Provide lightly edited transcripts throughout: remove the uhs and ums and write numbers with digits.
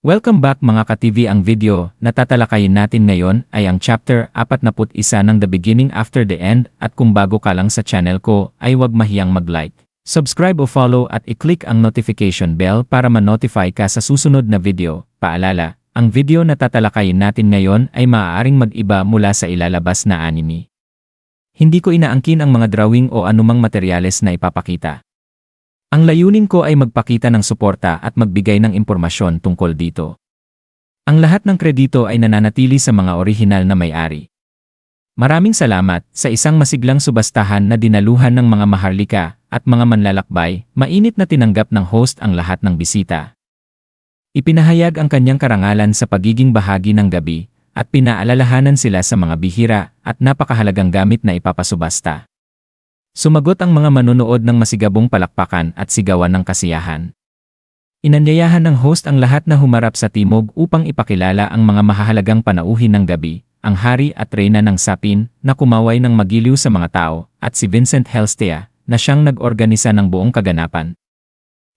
Welcome back mga ka-TV. Ang video na tatalakayin natin ngayon ay ang chapter 41 ng The Beginning After the End, at kung bago ka lang sa channel ko ay huwag mahiyang mag-like, subscribe o follow at i-click ang notification bell para ma-notify ka sa susunod na video. Paalala, ang video na tatalakayin natin ngayon ay maaaring mag-iba mula sa ilalabas na anime. Hindi ko inaangkin ang mga drawing o anumang materyales na ipapakita. Ang layunin ko ay magpakita ng suporta at magbigay ng impormasyon tungkol dito. Ang lahat ng kredito ay nananatili sa mga orihinal na may-ari. Maraming salamat sa isang masiglang subastahan na dinaluhan ng mga maharlika at mga manlalakbay. Mainit na tinanggap ng host ang lahat ng bisita. Ipinahayag ang kanyang karangalan sa pagiging bahagi ng gabi at pinaalalahanan sila sa mga bihira at napakahalagang gamit na ipapasubasta. Sumagot ang mga manonood ng masigabong palakpakan at sigawan ng kasiyahan. Inanyayahan ng host ang lahat na humarap sa timog upang ipakilala ang mga mahahalagang panauhin ng gabi, ang hari at reyna ng sapin na kumaway ng magiliw sa mga tao, at si Vincent Helstea na siyang nag-organisa ng buong kaganapan.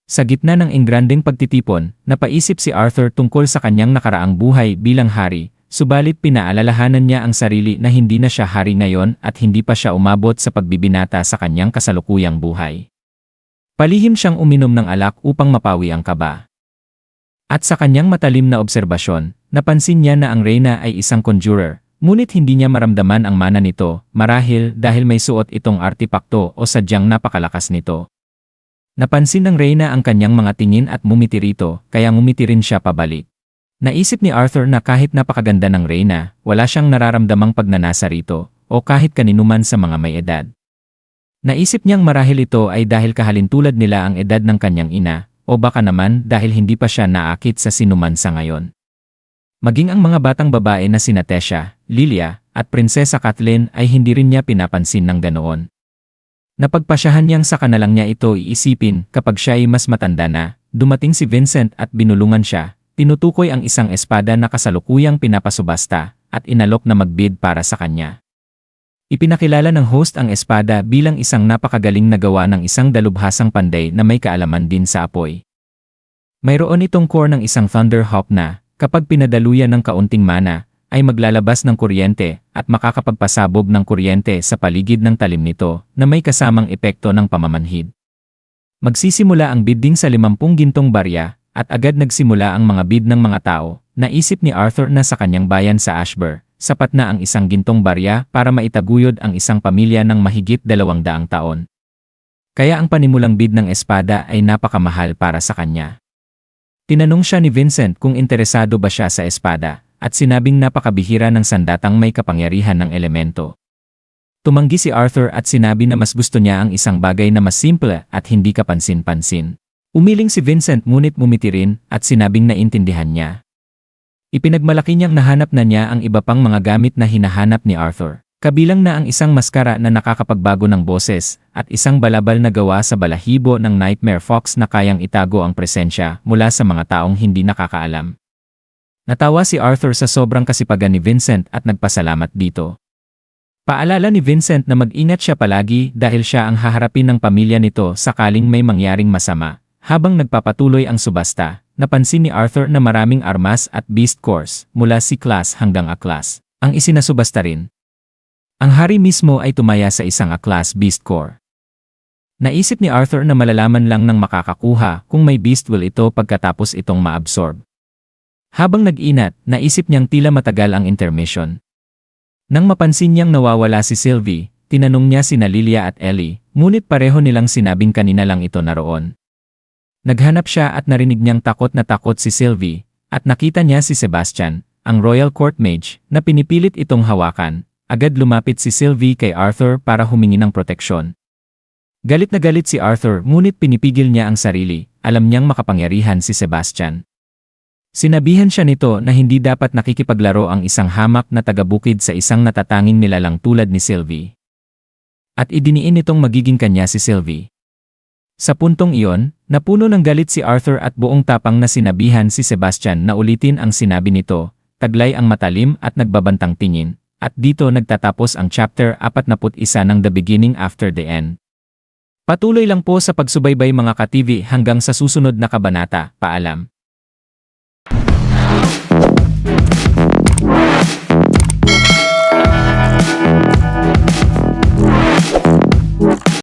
Sa gitna ng ingranding pagtitipon, napaisip si Arthur tungkol sa kanyang nakaraang buhay bilang hari. Subalit pinaalalahanan niya ang sarili na hindi na siya hari ngayon at hindi pa siya umabot sa pagbibinata sa kanyang kasalukuyang buhay. Palihim siyang uminom ng alak upang mapawi ang kaba. At sa kanyang matalim na obserbasyon, napansin niya na ang reyna ay isang conjurer, ngunit hindi niya maramdaman ang mana nito, marahil dahil may suot itong artipakto o sadyang napakalakas nito. Napansin ng reyna ang kanyang mga tingin at ngumiti rito, kaya ngumiti rin siya pabalik. Naisip ni Arthur na kahit napakaganda ng reyna, wala siyang nararamdamang pagnanasa rito, o kahit kaninuman sa mga may edad. Naisip niyang marahil ito ay dahil kahalintulad nila ang edad ng kanyang ina, o baka naman dahil hindi pa siya naakit sa sinuman sa ngayon. Maging ang mga batang babae na sina Tessia, Lilia, at Prinsesa Kathleen ay hindi rin niya pinapansin ng ganoon. Napagpasyahan niyang sa kanalang niya ito iisipin kapag siya ay mas matanda na. Dumating si Vincent at binulungan siya. Tinutukoy ang isang espada na kasalukuyang pinapasubasta at inalok na magbid para sa kanya. Ipinakilala ng host ang espada bilang isang napakagaling na gawa ng isang dalubhasang panday na may kaalaman din sa apoy. Mayroon itong core ng isang Thunderhawk na, kapag pinadaluyan ng kaunting mana, ay maglalabas ng kuryente at makakapagpasabog ng kuryente sa paligid ng talim nito na may kasamang epekto ng pamamanhid. Magsisimula ang bidding sa 50 gintong barya, at agad nagsimula ang mga bid ng mga tao. Naisip ni Arthur na sa kanyang bayan sa Ashburn, sapat na ang 1 gintong barya para maitaguyod ang isang pamilya ng mahigit 200 taon. Kaya ang panimulang bid ng espada ay napakamahal para sa kanya. Tinanong siya ni Vincent kung interesado ba siya sa espada, at sinabing napakabihira ng sandatang may kapangyarihan ng elemento. Tumanggi si Arthur at sinabi na mas gusto niya ang isang bagay na mas simple at hindi kapansin-pansin. Umiling si Vincent ngunit ngumiti rin at sinabing naintindihan niya. Ipinagmalaki niyang nahanap na niya ang iba pang mga gamit na hinahanap ni Arthur. Kabilang na ang isang maskara na nakakapagbago ng boses at isang balabal na gawa sa balahibo ng Nightmare Fox na kayang itago ang presensya mula sa mga taong hindi nakakaalam. Natawa si Arthur sa sobrang kasipagan ni Vincent at nagpasalamat dito. Paalala ni Vincent na mag-ingat siya palagi dahil siya ang haharapin ng pamilya nito sakaling may mangyaring masama. Habang nagpapatuloy ang subasta, napansin ni Arthur na maraming armas at beast cores mula C-class hanggang A-class ang isinasubasta rin. Ang hari mismo ay tumaya sa isang A-class beast core. Naisip ni Arthur na malalaman lang ng makakakuha kung may beast will ito pagkatapos itong ma-absorb. Habang nag-inat, naisip niyang tila matagal ang intermission. Nang mapansin niyang nawawala si Sylvie, tinanong niya sina Lilia at Ellie, ngunit pareho nilang sinabing kanina lang ito naroon. Naghanap siya at narinig niyang takot na takot si Sylvie, at nakita niya si Sebastian, ang Royal Court Mage, na pinipilit itong hawakan. Agad lumapit si Sylvie kay Arthur para humingi ng proteksyon. Galit na galit si Arthur ngunit pinipigil niya ang sarili, alam niyang makapangyarihan si Sebastian. Sinabihan siya nito na hindi dapat nakikipaglaro ang isang hamak na tagabukid sa isang natatanging nilalang tulad ni Sylvie. At idiniin nitong magiging kanya si Sylvie. Sa puntong iyon, napuno ng galit si Arthur at buong tapang na sinabihan si Sebastian na ulitin ang sinabi nito, taglay ang matalim at nagbabantang tingin, at dito nagtatapos ang chapter 41 ng The Beginning After the End. Patuloy lang po sa pagsubaybay mga ka-TV hanggang sa susunod na kabanata. Paalam.